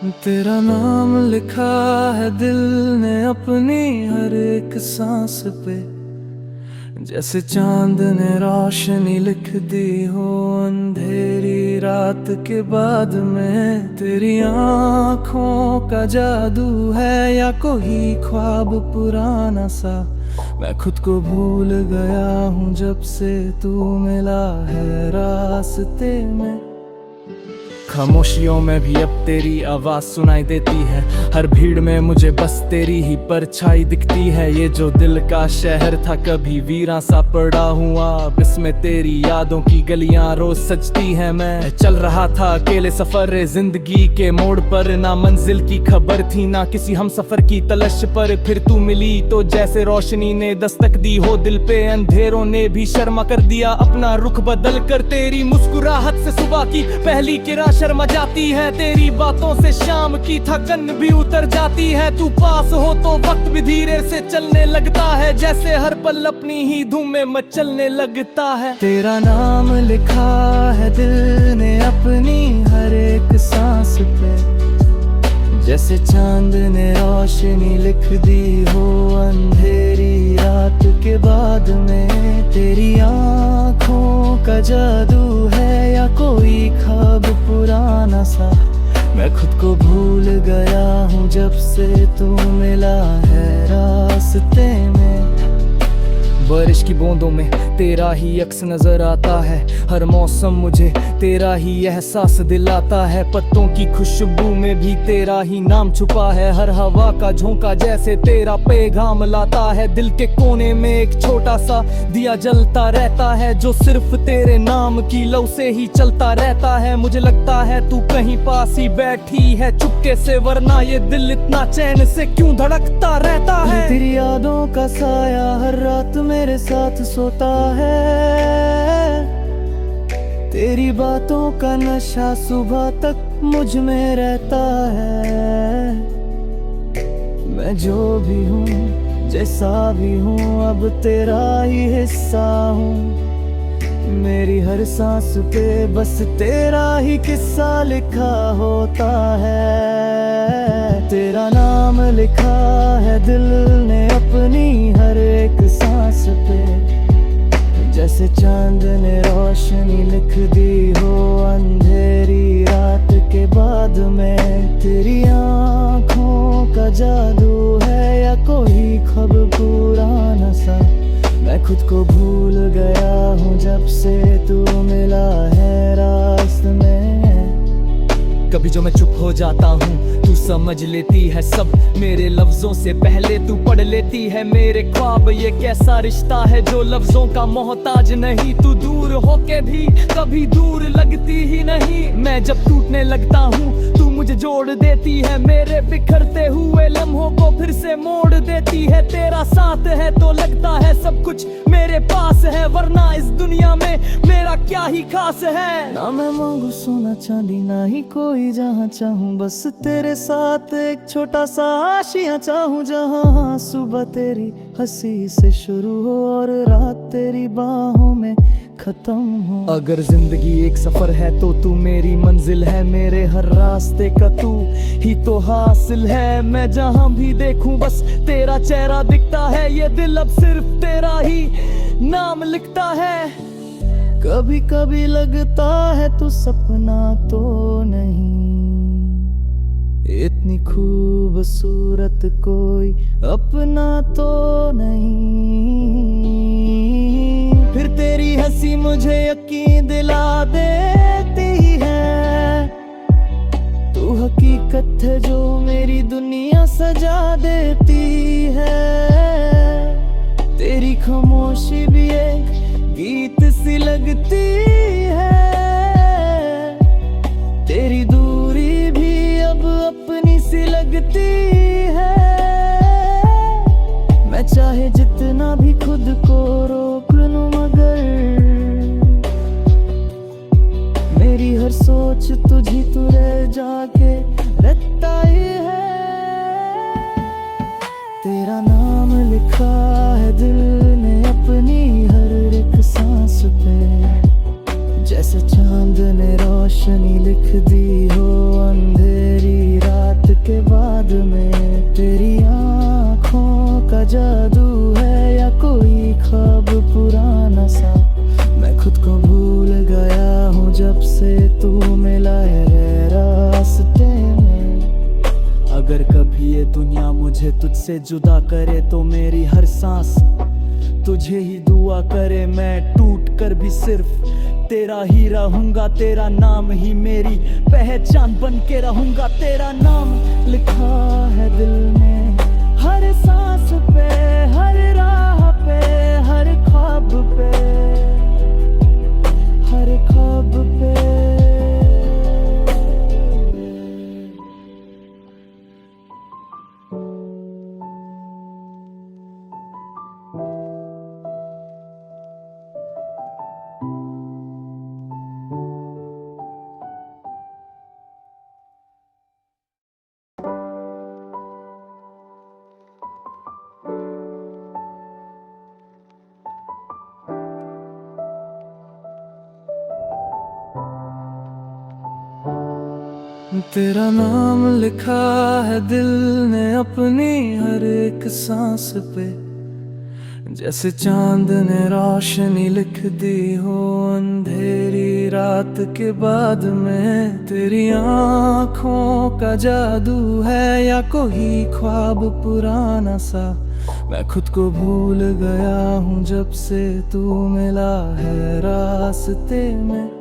तेरा नाम लिखा है दिल ने अपनी हर एक सांस पे, जैसे चांद ने रोशनी लिख दी हो अंधेरी रात के बाद में। तेरी आँखों का जादू है या कोई ख्वाब पुराना सा, मैं खुद को भूल गया हूँ जब से तू मिला है रास्ते में। खामोशियों में भी अब तेरी आवाज सुनाई देती है, हर भीड़ में मुझे बस तेरी ही परछाई दिखती है। ये जो दिल का शहर था कभी वीरान सा पड़ा हुआ, अब इसमें तेरी यादों की गलियां रोज सजती है। मैं चल रहा था अकेले सफर जिंदगी के मोड़ पर, ना मंजिल की खबर थी ना किसी हम सफर की तलाश पर। फिर तू मिली तो जैसे रोशनी ने दस्तक दी हो दिल पे, अंधेरों ने भी शर्मा कर दिया अपना रुख बदल कर। तेरी मुस्कुराहट से सुबह की पहली किरण शर्मा जाती है, तेरी बातों से शाम की थकन भी उतर जाती है। तू पास हो तो वक्त भी धीरे से चलने लगता है, जैसे हर पल अपनी ही धूम में मचलने लगता है। तेरा नाम लिखा है दिल ने अपनी हर एक सांस पे, जैसे चांद ने रोशनी लिख दी हो अंधेरी रात के बाद में। तेरी आँखों का जादू है या कोई ख्वाब पुराना सा, मैं खुद को भूल गया हूँ जब से तू मिला है रास्ते में। बारिश की बूंदों में तेरा ही अक्स नजर आता है, हर मौसम मुझे तेरा ही एहसास दिलाता है। पत्तों की खुशबू में भी तेरा ही नाम छुपा है, हर हवा का झोंका जैसे तेरा पैगाम लाता है। दिल के कोने में एक छोटा सा दिया जलता रहता है, जो सिर्फ तेरे नाम की लौ से ही चलता रहता है। मुझे लगता है तू कहीं पास ही बैठी है चुपके से, वरना ये दिल इतना चैन से क्यों धड़कता रहता है। तेरी यादों का साया हर रात मेरे साथ सोता है, तेरी बातों का नशा सुबह तक मुझ में रहता है। मैं जो भी हूँ जैसा भी हूँ अब तेरा ही हिस्सा हूँ, मेरी हर सांस पे बस तेरा ही किस्सा लिखा होता है। तेरा नाम लिखा है दिल ने अपनी हर एक सांस पे, जैसे चांद ने रोशनी लिख दी हो अंधेरी रात के बाद में। तेरी आँखों का जादू है या कोई ख्वाब पुराना सा, मैं खुद को भूल गया हूँ जब से तू मिला है रास्ते में। कभी जो मैं चुप हो जाता हूँ तू समझ लेती है सब, मेरे लफ्जों से पहले तू पढ़ लेती है मेरे ख्वाब। ये कैसा रिश्ता है जो लफ्जों का मोहताज नहीं, तू दूर होके भी कभी दूर लगती ही नहीं। मैं जब टूटने लगता हूँ तू मुझे जोड़ देती है, मेरे बिखरते हुए लम्हों को फिर से मोड़ देती है। तेरा साथ है तो लगता है सब कुछ मेरे पास है, वरना इस दुनिया में मेरा क्या ही खास है। ना मैं मांगू सोना चांदी ना ही कोई जहाँ चाहूँ, बस तेरे साथ एक छोटा सा आशियाँ चाहूँ, जहाँ सुबह तेरी हंसी से शुरू हो और रात तेरी बाहों में खत्म हो। अगर जिंदगी एक सफर है तो तू मेरी मंजिल है, मेरे हर रास्ते का तू ही तो हासिल है। मैं जहाँ भी देखूं बस तेरा चेहरा दिखता है, ये दिल अब सिर्फ तेरा ही नाम लिखता है। कभी कभी लगता है तू सपना तो नहीं, इतनी खूबसूरत कोई अपना तो नहीं। फिर तेरी हंसी मुझे यकीन दिला देती है, तू हकीकत है जो मेरी दुनिया सजा देती है। तेरी खामोशी भी एक गीत सी लगती है, तेरी दूरी भी अब अपनी सी लगती है। मैं चाहे जितना भी खुद को रोक लूं मगर मेरी हर सोच तुझी तू रह जाके रहता ही है। तेरा नाम लिखा है दिल ने अपनी हर एक सांस पे, जैसे चांद ने रोशनी लिख दी हो अंधेरी रात बाद में तेरी आँखों का जादू है या कोई ख्वाब पुराना सा। मैं खुद को भूल गया हूँ जब से तू मिला है रास्ते में। अगर कभी ये दुनिया मुझे तुझसे जुदा करे तो मेरी हर सांस तुझे ही दुआ करे। मैं टूट कर भी सिर्फ तेरा ही रहूंगा, तेरा नाम ही मेरी पहचान बन के रहूंगा। तेरा नाम लिखा है दिल में, हर सांस पे, हर राह पे, हर ख्वाब पे, हर ख्वाब पे। तेरा नाम लिखा है दिल ने अपनी हर एक सांस पे, जैसे चांद ने रोशनी लिख दी हो अंधेरी रात के बाद में। तेरी आँखों का जादू है या कोई ख्वाब पुराना सा। मैं खुद को भूल गया हूँ जब से तू मिला है रास्ते में।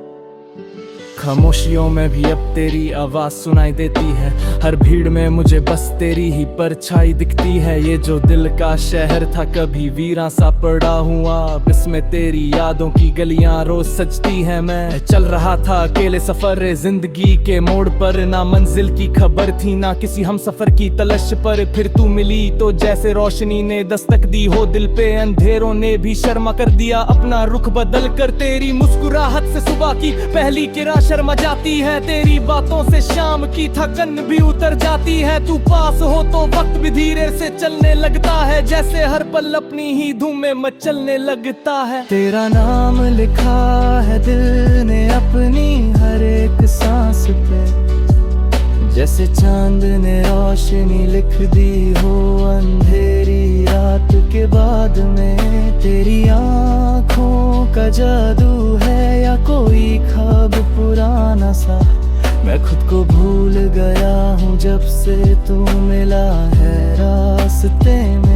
खामोशियों में भी अब तेरी आवाज सुनाई देती है, हर भीड़ में मुझे बस तेरी ही परछाई दिखती है। ये जो दिल का शहर था कभी वीरान सा पड़ा हुआ, अब इसमें तेरी यादों की गलियां रोज सजती है। मैं चल रहा था अकेले सफर जिंदगी के मोड़ पर, ना मंजिल की खबर थी ना किसी हम सफर की तलाश पर। फिर तू मिली तो जैसे रोशनी ने दस्तक दी हो दिल पे, अंधेरों ने भी शर्मा कर दिया अपना रुख बदल कर। तेरी मुस्कुराहट से सुबह की पहली किरण शर्मा जाती है, तेरी बातों से शाम की थकन भी उतर जाती है। तू पास हो तो वक्त भी धीरे से चलने लगता है, जैसे हर पल अपनी ही धूम में मचलने लगता है। तेरा नाम लिखा है दिल ने अपनी हर एक सांस पे, जैसे चांद ने रोशनी लिख दी हो अंधेरी रात के बाद में। तेरी आँखों का जादू है या कोई ख्वाब पुराना सा। मैं खुद को भूल गया हूँ जब से तू मिला है रास्ते में।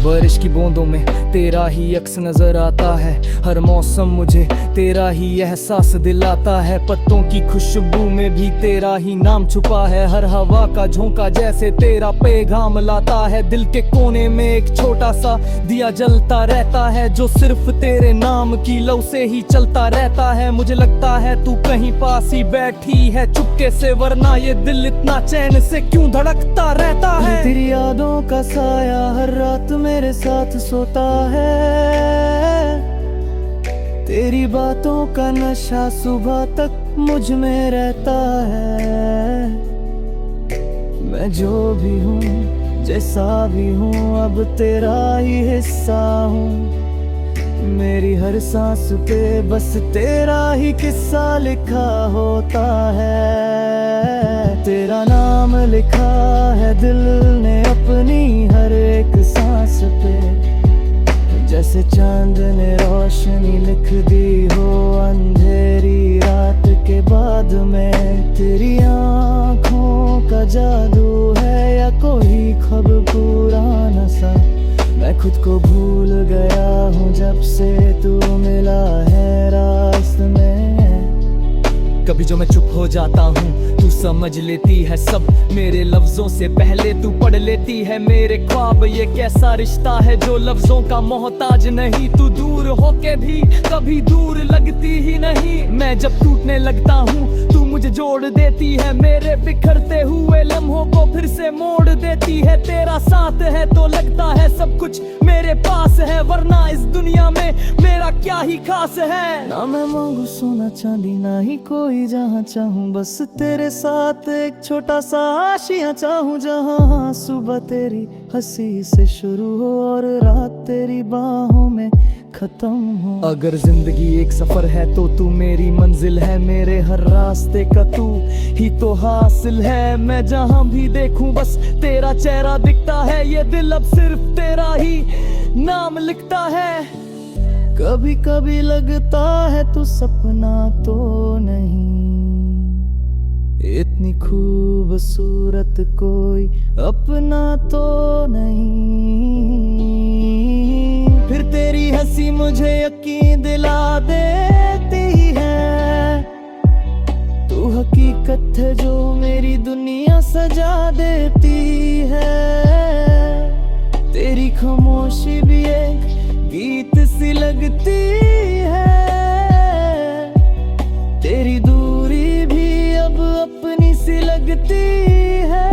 बारिश की बूंदों में तेरा ही अक्स नजर आता है, हर मौसम मुझे तेरा ही एहसास दिलाता है। पत्तों की खुशबू में भी तेरा ही नाम छुपा है, हर हवा का झोंका जैसे तेरा पैगाम लाता है। दिल के कोने में एक छोटा सा दिया जलता रहता है, जो सिर्फ तेरे नाम की लौ से ही चलता रहता है। मुझे लगता है तू कहीं पास ही बैठी है चुपके से, वरना ये दिल इतना चैन से क्यों धड़कता रहता है। तेरी यादों का साया हर रात मेरे साथ सोता है, तेरी बातों का नशा सुबह तक मुझ में रहता है। मैं जो भी हूँ जैसा भी हूँ अब तेरा ही हिस्सा हूँ। मेरी हर सांस पे बस तेरा ही किस्सा लिखा होता है। तेरा नाम लिखा है दिल ने अपनी हर एक सांस पे, जैसे चांद ने रोशनी लिख दी हो अंधेरी रात के बाद में। तेरी आँखों का जादू है या कोई ख्वाब पुराना सा। मैं खुद को भूल गया हूँ जब से तू मिला है रास्ते में। कभी जो मैं चुप हो जाता हूँ तू समझ लेती है सब, मेरे लफ्जों से पहले तू पढ़ लेती है मेरे ख्वाब। ये कैसा रिश्ता है जो लफ्जों का मोहताज नहीं, तू दूर होके भी कभी दूर लगती ही नहीं। मैं जब टूटने लगता हूँ तू मुझे जोड़ देती है, मेरे बिखरते हुए लम्हों को फिर से मोड़ देती है। तेरा साथ है तो लगता है सब कुछ मेरे पास है, वरना इस दुनिया में मेरा क्या ही खास है। ना मैं मांगू सोना चांदी ना ही कोई जहाँ चाहूँ, बस तेरे साथ एक छोटा सा आशियाँ चाहूँ, जहाँ सुबह तेरी हंसी से शुरू हो और रात तेरी बाहों में खत्म हो। अगर जिंदगी एक सफर है तो तू मेरी मंजिल है, मेरे हर रास्ते का तू ही तो हासिल है। मैं जहां भी देखूं बस तेरा चेहरा दिखता है, ये दिल अब सिर्फ तेरा ही नाम लिखता है। कभी कभी लगता है तू सपना तो नहीं, इतनी खूबसूरत कोई अपना तो नहीं। फिर तेरी हंसी मुझे यकीन दिला देती है, तू हकीकत है जो मेरी दुनिया सजा देती है। तेरी खामोशी भी एक गीत सी लगती है, तेरी दूरी भी अब अपनी सी लगती है।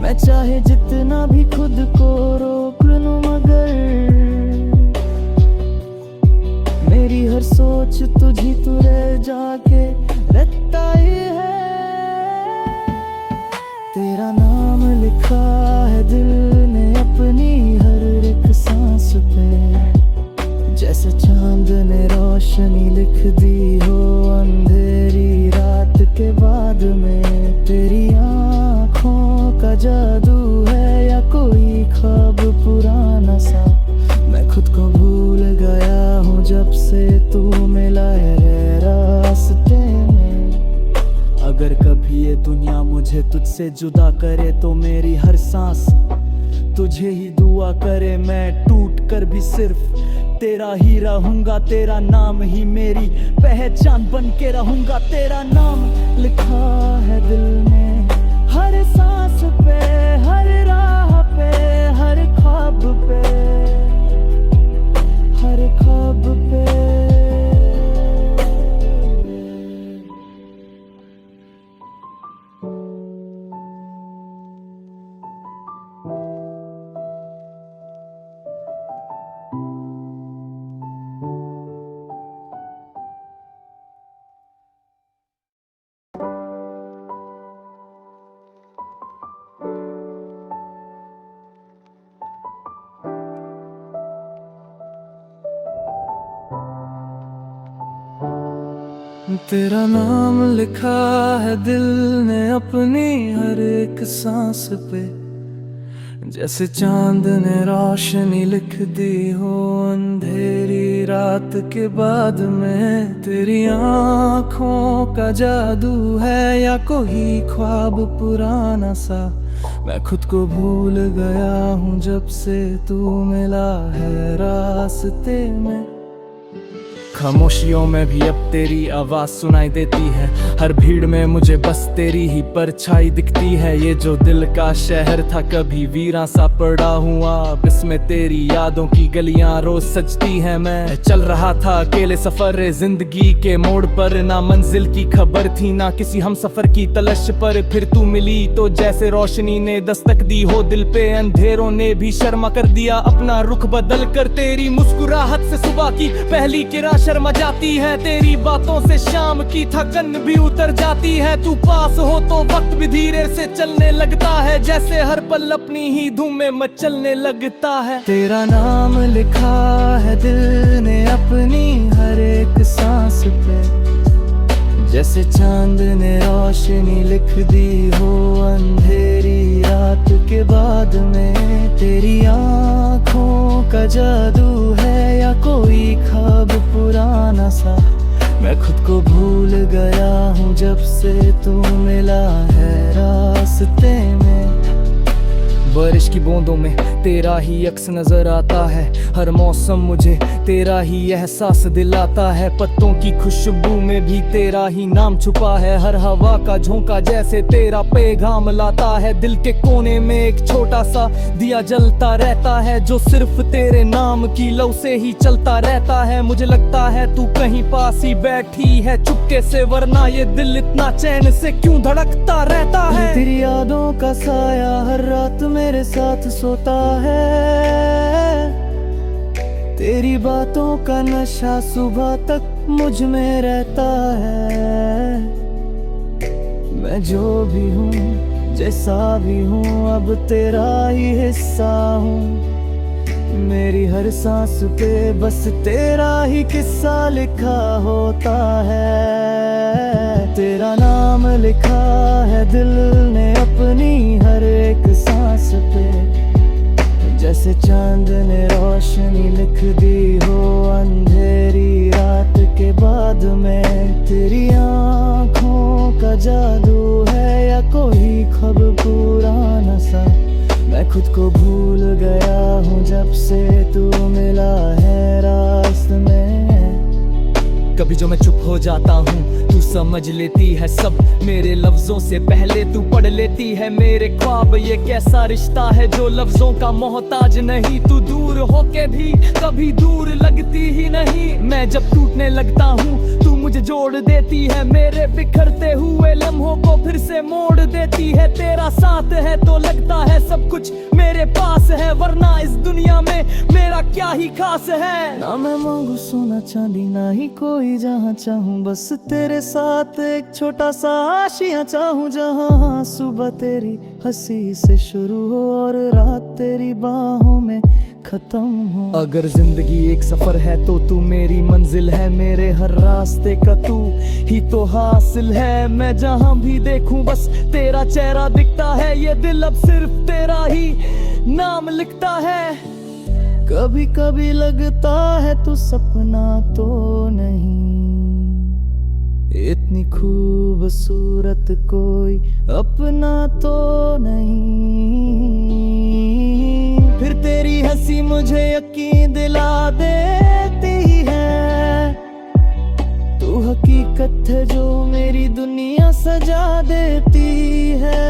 मैं चाहे जितना भी खुद को रोक लूं मगर मेरी हर सोच तुझी तू रह जाके रहता ही है। तेरा नाम लिखा है दिल ने अपनी हर एक सांस पे, जैसे चांद ने रोशनी लिख दी हो अंधेरी रात के बाद में। तेरी आँखों का जादू है या कोई ख्वाब पुराना सा, मैं खुद को भूल गया हूँ जब से तू मिला है रास्ते में। अगर कभी ये दुनिया मुझे तुझसे जुदा करे तो मेरी हर सांस तुझे ही दुआ करे। मैं टूट कर भी सिर्फ तेरा ही रहूंगा, तेरा नाम ही मेरी पहचान बन के रहूंगा। तेरा नाम लिखा है दिल में हर सांस पे, हर राह पे, हर ख्वाब पे, हर ख्वाब पे। तेरा नाम लिखा है दिल ने अपनी हर एक सांस पे, जैसे चांद ने रोशनी लिख दी हो अंधेरी रात के बाद में। तेरी आँखों का जादू है या कोई ख्वाब पुराना सा, मैं खुद को भूल गया हूँ जब से तू मिला है रास्ते में। खामोशियों में भी अब तेरी आवाज सुनाई देती है, हर भीड़ में मुझे बस तेरी ही परछाई दिखती है। ये जो दिल का शहर था कभी वीरान सा पड़ा हुआ, अब इसमें तेरी यादों की गलियां रोज सजती है। मैं चल रहा था अकेले सफर जिंदगी के मोड़ पर, ना मंजिल की खबर थी ना किसी हम सफर की तलाश पर। फिर तू मिली तो जैसे रोशनी ने दस्तक दी हो दिल पे, अंधेरों ने भी शर्मा कर दिया अपना रुख बदल कर। तेरी मुस्कुराहट से सुबह की पहली किरण शर्मा जाती है, तेरी बातों से शाम की थकन भी उतर जाती है। तू पास हो तो वक्त भी धीरे से चलने लगता है, जैसे हर पल अपनी ही धूम में मचलने लगता है। तेरा नाम लिखा है दिल ने अपनी हर एक सांस पे, जैसे चांद ने रोशनी लिख दी हो अंधेरी रात के बाद में। तेरी आँखों का जादू है या कोई ख्वाब पुराना सा, मैं खुद को भूल गया हूँ जब से तू मिला है रास्ते में। बारिश की बूंदों में तेरा ही अक्स नजर आता है, हर मौसम मुझे तेरा ही एहसास दिलाता है। पत्तों की खुशबू में भी तेरा ही नाम छुपा है, हर हवा का झोंका जैसे तेरा पैगाम लाता है। दिल के कोने में एक छोटा सा दिया जलता रहता है, जो सिर्फ तेरे नाम की लौ से ही चलता रहता है। मुझे लगता है तू कहीं पास ही बैठी है चुपके से, वरना ये दिल इतना चैन से क्यों धड़कता रहता है। तेरी यादों का साया हर रात मेरे साथ सोता है, तेरी बातों का नशा सुबह तक मुझ में रहता है। मैं जो भी हूँ जैसा भी हूँ अब तेरा ही हिस्सा हूँ, मेरी हर सांस पे बस तेरा ही किस्सा लिखा होता है। तेरा नाम लिखा है दिल ने अपनी हर एक सांस पे, जैसे चांद ने रोशनी लिख दी हो अंधेरी रात के बाद में। तेरी आँखों का जादू है या कोई ख्वाब पुराना सा, मैं खुद को भूल गया हूँ जब से तू मिला है रास्ते में। कभी जो मैं चुप हो जाता हूँ तू समझ लेती है सब, मेरे लफ्जों से पहले तू पढ़ लेती है मेरे ख्वाब। ये कैसा रिश्ता है जो लफ्जों का मोहताज नहीं, तू दूर होके भी कभी दूर लगती ही नहीं। मैं जब टूटने लगता हूँ तू मुझे जोड़ देती है, मेरे बिखरते हुए लम्हों को फिर से मोड़ देती है। तेरा साथ है तो लगता है सब कुछ मेरे पास है, वरना इस दुनिया में मेरा क्या ही खास है। ना मैं मांगू सोना चांदी ना ही कोई जहाँ चाहूँ, बस तेरे साथ एक छोटा सा आशियाँ चाहूँ, जहाँ सुबह तेरी हंसी से शुरू हो और रात तेरी बाहों में खत्म हो। अगर जिंदगी एक सफर है तो तू मेरी मंजिल है, मेरे हर रास्ते का तू ही तो हासिल है। मैं जहाँ भी देखूं बस तेरा चेहरा दिखता है, ये दिल अब सिर्फ तेरा ही नाम लिखता है। कभी कभी लगता है तू सपना तो नहीं, इतनी खूबसूरत कोई अपना तो नहीं। फिर तेरी हंसी मुझे यकीन दिला देती है, तू हकीकत है जो मेरी दुनिया सजा देती है।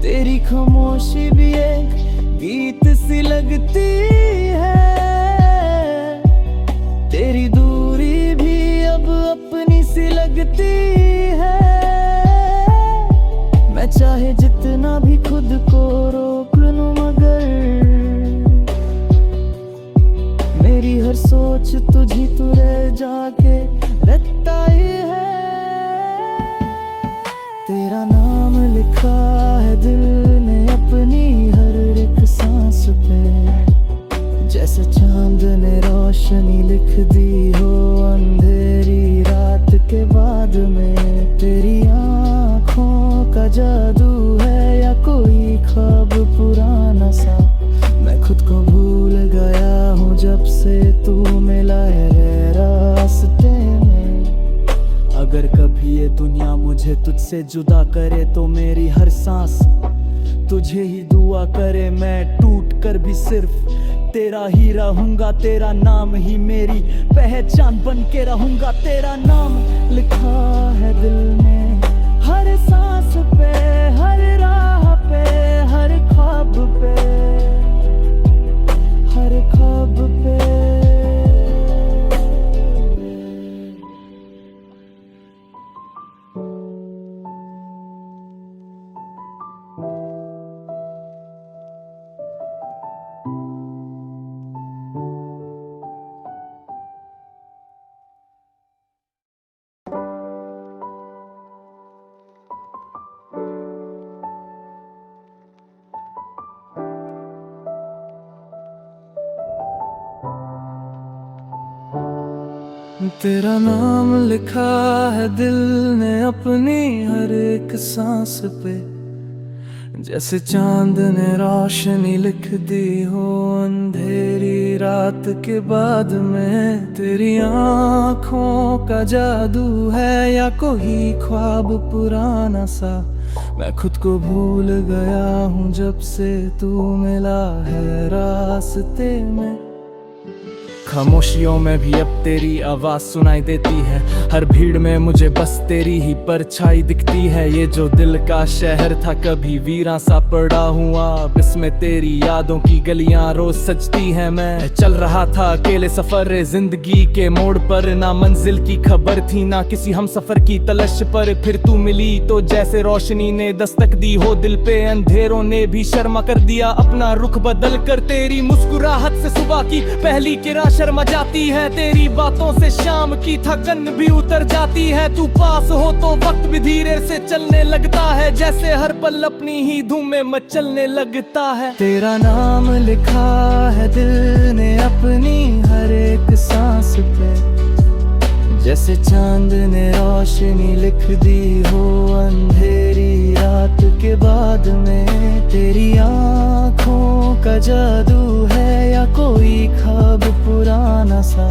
तेरी खामोशी भी एक गीत सी लगती है, तेरी दूरी भी अब अपनी सी लगती है। मैं चाहे जितना भी खुद को रोक लूं मगर मेरी हर सोच तुझी तू रह जाके रहता ही है। तेरा नाम लिखा है दिल ने अपनी हर एक सांस पे, जैसे चांद ने रोशनी लिख दी हो अंधेरी रात के बाद में। तेरी आँखों का जादू है या कोई ख्वाब पुराना सा, मैं खुद को भूल गया हूँ जब से तू मिला है रास्ते में। अगर कभी ये दुनिया मुझे तुझसे जुदा करे तो मेरी हर सांस तुझे ही दुआ करे। मैं टूट कर भी सिर्फ तेरा ही रहूंगा, तेरा नाम ही मेरी पहचान बन के रहूंगा। तेरा नाम लिखा है दिल में हर सांस पे, हर राह पे, हर ख्वाब पे, हर ख्वाब पे। तेरा नाम लिखा है दिल ने अपनी हर एक सांस पे, जैसे चांद ने रोशनी लिख दी हो अंधेरी रात के बाद में। तेरी आँखों का जादू है या कोई ख्वाब पुराना सा, मैं खुद को भूल गया हूँ जब से तू मिला है रास्ते में। खामोशियों में भी अब तेरी आवाज सुनाई देती है, हर भीड़ में मुझे बस तेरी ही परछाई दिखती है। ये जो दिल का शहर था कभी वीरान सा पड़ा हुआ, अब इसमें तेरी यादों की गलियां रोज सजती है। मैं चल रहा था अकेले सफर जिंदगी के मोड़ पर, ना मंजिल की खबर थी ना किसी हम सफर की तलाश पर। फिर तू मिली तो जैसे रोशनी ने दस्तक दी हो दिल पे, अंधेरों ने भी शर्मा कर दिया अपना रुख बदल कर। तेरी मुस्कुराहट से सुबह की पहली किरण शर्मा जाती है, तेरी बातों से शाम की थकन भी उतर जाती है। तू पास हो तो वक्त भी धीरे से चलने लगता है, जैसे हर पल अपनी ही धूम में मचलने लगता है। तेरा नाम लिखा है दिल ने अपनी हर एक सांस पे, जैसे चांद ने रोशनी लिख दी हो अंधेरी रात के बाद में। तेरी आँखों का जादू है या कोई ख्वाब पुराना सा,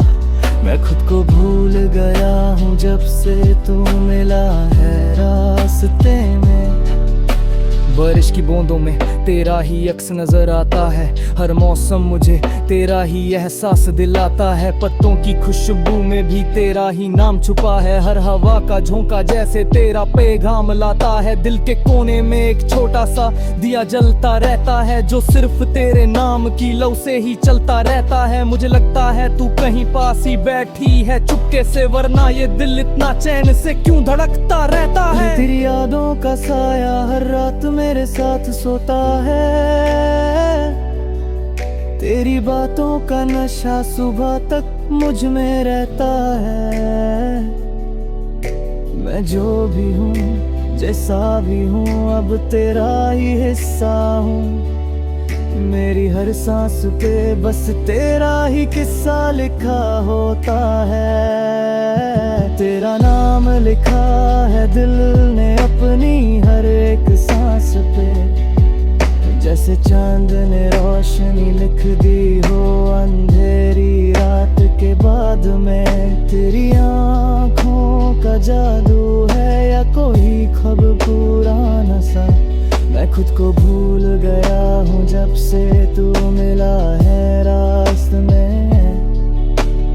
मैं खुद को भूल गया हूँ जब से तू मिला है रास्ते में। बारिश की बूंदों में तेरा ही अक्स नजर आता है, हर मौसम मुझे तेरा ही एहसास दिलाता है। पत्तों की खुशबू में भी तेरा ही नाम छुपा है, हर हवा का झोंका जैसे तेरा पैगाम लाता है। दिल के कोने में एक छोटा सा दिया जलता रहता है, जो सिर्फ तेरे नाम की लौ से ही चलता रहता है। मुझे लगता है तू कहीं पास ही बैठी है चुपके से, वरना ये दिल इतना चैन से क्यों धड़कता रहता है। तेरी यादों का साया हर रात मेरे साथ सोता है, तेरी बातों का नशा सुबह तक मुझ में रहता है। मैं जो भी हूँ जैसा भी हूँ अब तेरा ही हिस्सा हूँ, मेरी हर सांस पे बस तेरा ही किस्सा लिखा होता है। तेरा नाम लिखा है दिल ने अपनी हर एक सांस पे, जैसे चांद ने रोशनी लिख दी हो अंधेरी रात के बाद में। तेरी आँखों का जादू है या कोई ख्वाब पुराना सा, मैं खुद को भूल गया हूँ जब से तू मिला है रास्ते में।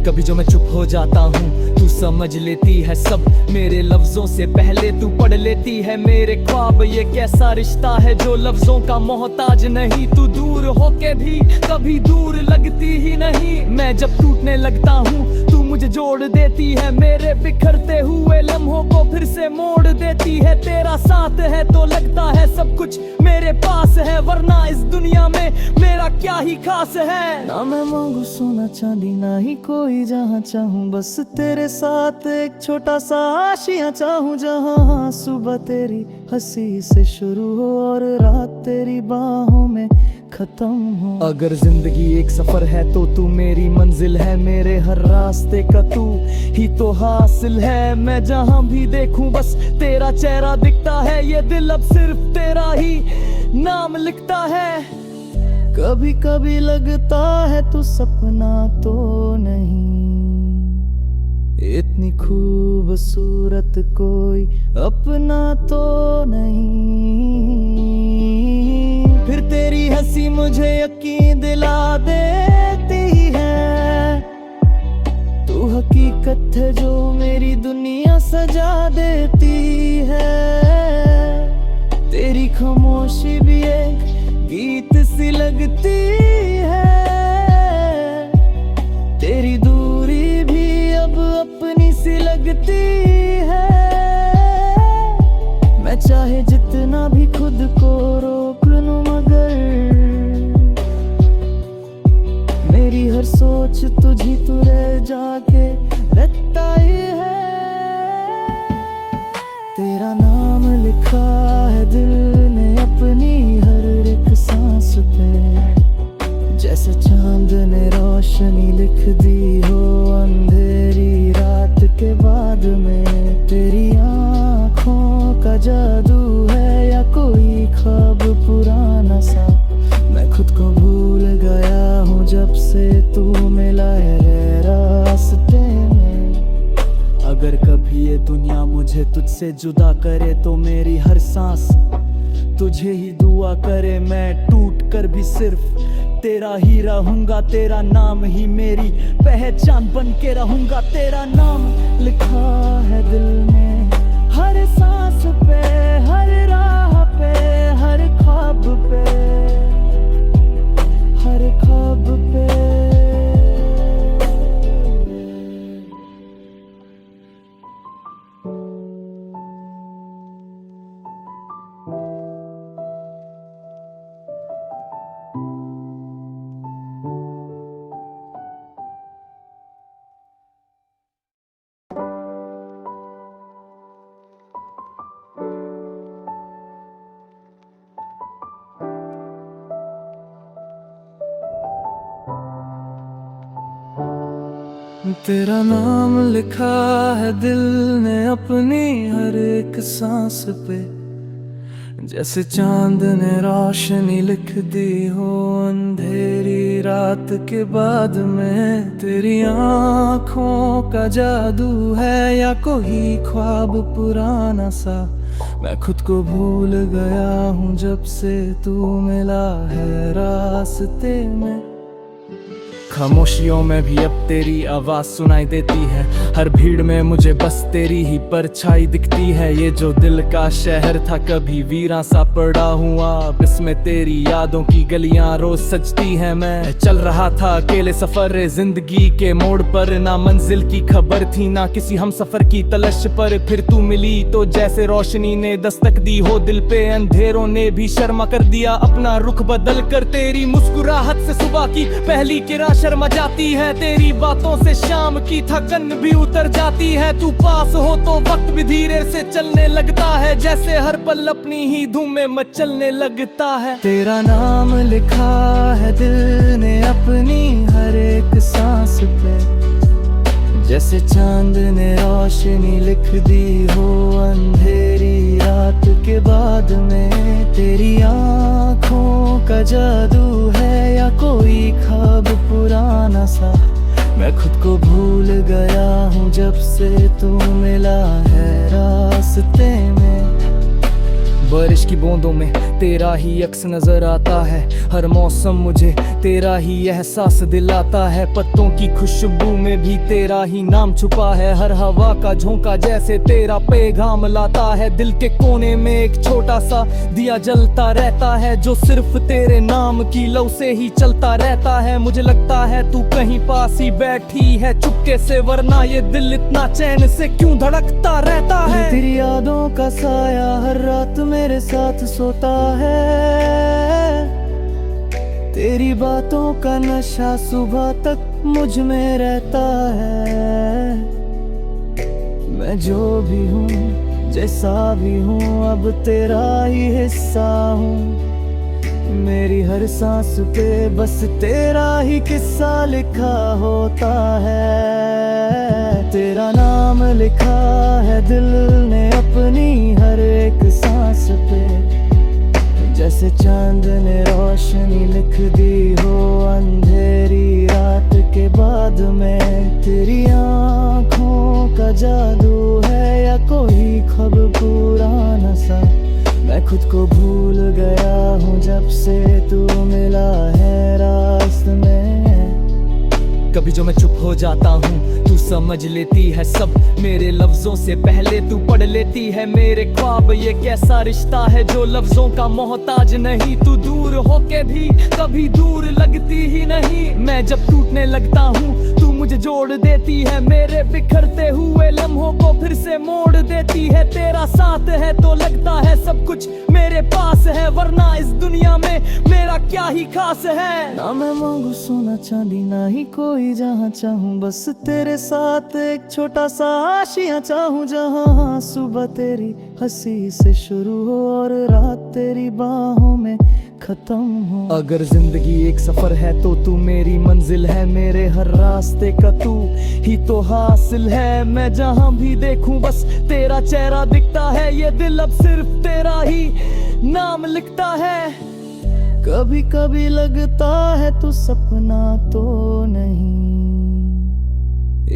कभी जो मैं चुप हो जाता हूँ तू समझ लेती है सब, मेरे लफ्जों से पहले तू पढ़ लेती है मेरे ख्वाब। ये कैसा रिश्ता है जो लफ्जों का मोहताज नहीं, तू दूर होके भी कभी दूर लगती ही नहीं। मैं जब टूटने लगता हूँ तू मुझे जोड़ देती है, मेरे बिखरते हुए लम्हों को फिर से मोड़ देती है। तेरा साथ है तो लगता है सब कुछ मेरे पास है, वरना इस दुनिया में मेरा क्या ही खास है। ना मैं मांगू सोना चांदी ना ही कोई जहाँ चाहूँ, बस तेरे साथ एक छोटा सा आशियाँ चाहूँ, जहाँ सुबह तेरी हंसी से शुरू हो और रात तेरी बाहों में खत्म हो। अगर जिंदगी एक सफर है तो तू मेरी मंजिल है, मेरे हर रास्ते का तू ही तो हासिल है। मैं जहाँ भी देखूं बस तेरा चेहरा दिखता है, ये दिल अब सिर्फ तेरा ही नाम लिखता है। कभी कभी लगता है तू सपना तो नहीं, इतनी खूबसूरत कोई अपना तो नहीं। फिर तेरी हंसी मुझे यकीन दिला देती है, तू हकीकत है जो मेरी दुनिया सजा देती है। तेरी खामोशी भी एक गीत सी लगती है, तेरी दूरी भी अब अपनी सी लगती है। मैं चाहे जितना भी खुद को रोक लूं मगर मेरी हर सोच तुझी तू रह जाके रहता ही है। तेरा नाम लिखा है दिल ने अपनी हर एक सांस पे, जैसे चांद ने रोशनी लिख दी हो अंधेरी रात के बाद में। तेरी आँखों का जादू है या कोई ख्वाब पुराना सा, मैं खुद को भूल गया हूँ जब से तू मिला है रास्ते में। अगर कभी ये दुनिया मुझे तुझसे जुदा करे तो मेरी हर सांस तुझे ही दुआ करे। मैं टूट कर भी सिर्फ तेरा ही रहूंगा, तेरा नाम ही मेरी पहचान बन के रहूंगा। तेरा नाम लिखा है दिल में हर सांस पे, हर राह पे, हर ख्वाब पे, हर ख्वाब पे। तेरा नाम लिखा है दिल ने अपनी हर एक सांस पे, जैसे चांद ने रोशनी लिख दी हो अंधेरी रात के बाद में। तेरी आँखों का जादू है या कोई ख्वाब पुराना सा, मैं खुद को भूल गया हूँ जब से तू मिला है रास्ते में। खामोशियों में भी अब तेरी आवाज सुनाई देती है, हर भीड़ में मुझे बस तेरी ही परछाई दिखती है। ये जो दिल का शहर था कभी वीरान सा पड़ा हुआ, अब इसमें तेरी यादों की गलियां रोज सजती है। मैं चल रहा था अकेले सफर जिंदगी के मोड़ पर, ना मंजिल की खबर थी ना किसी हम सफर की तलाश पर। फिर तू मिली तो जैसे रोशनी ने दस्तक दी हो दिल पे, अंधेरों ने भी शर्मा कर दिया अपना रुख बदल कर। तेरी मुस्कुराहट से सुबह की पहली किरण शर्मा जाती है, तेरी बातों से शाम की थकन भी उतर जाती है। तू पास हो तो वक्त भी धीरे से चलने लगता है, जैसे हर पल अपनी ही धूम में मचलने लगता है। तेरा नाम लिखा है दिल ने अपनी हर एक सांस पे, जैसे चांद ने रोशनी लिख दी हो अंधेरी रात के बाद में। तेरी आँखों का जादू है या कोई ख्वाब पुराना सा, मैं खुद को भूल गया हूँ जब से तू मिला है रास्ते में। बारिश की बूंदों में तेरा ही अक्स नजर आता है, हर मौसम मुझे तेरा ही एहसास दिलाता है। पत्तों की खुशबू में भी तेरा ही नाम छुपा है, हर हवा का झोंका जैसे तेरा पैगाम लाता है। दिल के कोने में एक छोटा सा दिया जलता रहता है, जो सिर्फ तेरे नाम की लौ से ही चलता रहता है। मुझे लगता है तू कहीं पास ही बैठी है चुपके से, वरना ये दिल इतना चैन से क्यों धड़कता रहता है। तेरी यादों का साया हर रात मेरे साथ सोता है, तेरी बातों का नशा सुबह तक मुझ में रहता है। मैं जो भी हूँ जैसा भी हूँ अब तेरा ही हिस्सा हूँ, मेरी हर सांस पे बस तेरा ही किस्सा लिखा होता है। तेरा नाम लिखा है दिल ने अपनी हर एक सांस पे, जैसे चांद ने रोशनी लिख दी हो अंधेरी रात के बाद में। तेरी आँखों का जादू है या कोई ख्वाब पुराना सा, मैं खुद को भूल गया हूँ जब से तू मिला है रास्ते में। कभी जो मैं चुप हो जाता हूँ तू समझ लेती है सब, मेरे लफ्जों से पहले तू पढ़ लेती है मेरे ख्वाब। ये कैसा रिश्ता है जो लफ्जों का मोहताज नहीं, तू दूर होके भी कभी दूर लगती ही नहीं। मैं जब टूटने लगता हूँ तू मुझे जोड़ देती है, मेरे बिखरते हुए लम्हों को फिर से मोड़ देती है। तेरा साथ है तो लगता है सब कुछ मेरे पास है, वरना इस दुनिया में मेरा क्या ही खास है। ना मैं मांगू सोना चांदी ना ही कोई जहाँ चाहूँ, बस तेरे साथ एक छोटा सा आशियाँ चाहूँ, जहाँ सुबह तेरी हंसी से शुरू हो और रात तेरी बाहों में खत्म हो। अगर जिंदगी एक सफर है तो तू मेरी मंजिल है, मेरे हर रास्ते का तू ही तो हासिल है। मैं जहाँ भी देखूं बस तेरा चेहरा दिखता है, ये दिल अब सिर्फ तेरा ही नाम लिखता है। कभी कभी लगता है तू सपना तो नहीं,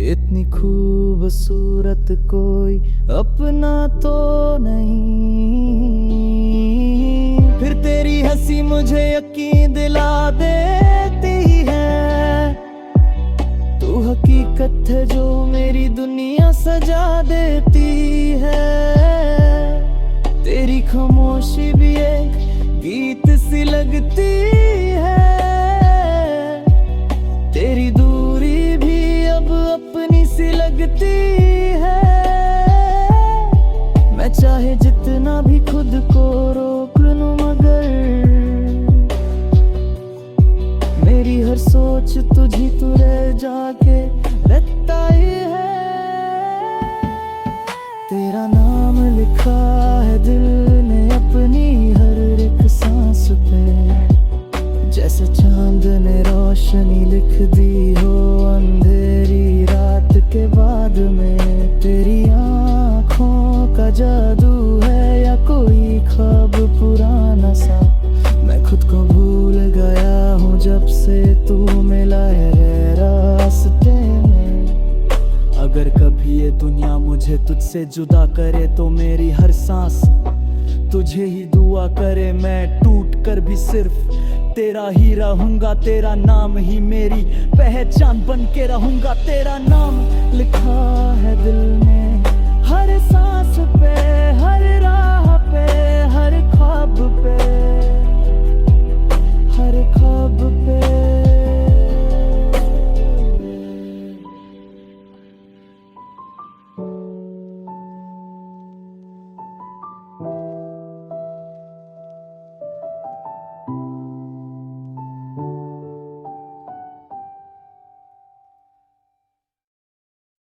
इतनी खूबसूरत कोई अपना तो नहीं। फिर तेरी हंसी मुझे यकीन दिला देती है, तू हकीकत है जो मेरी दुनिया सजा देती है। तेरी खामोशी भी एक गीत सी लगती है, तेरी दूरी भी अब अपनी सी लगती है। मैं चाहे जितना भी खुद को रोक लूं मगर मेरी हर सोच तुझी तू रह जाके रहता ही है। तेरा नाम लिखा है दिल ने अपनी हर एक सांस पे, जैसे चांद ने रोशनी लिख दी हो अंधेरी रात मुझे तुझसे जुदा करे तो मेरी हर सांस तुझे ही दुआ करे। मैं टूट कर भी सिर्फ तेरा ही रहूंगा, तेरा नाम ही मेरी पहचान बन के रहूंगा। तेरा नाम लिखा है दिल में हर सांस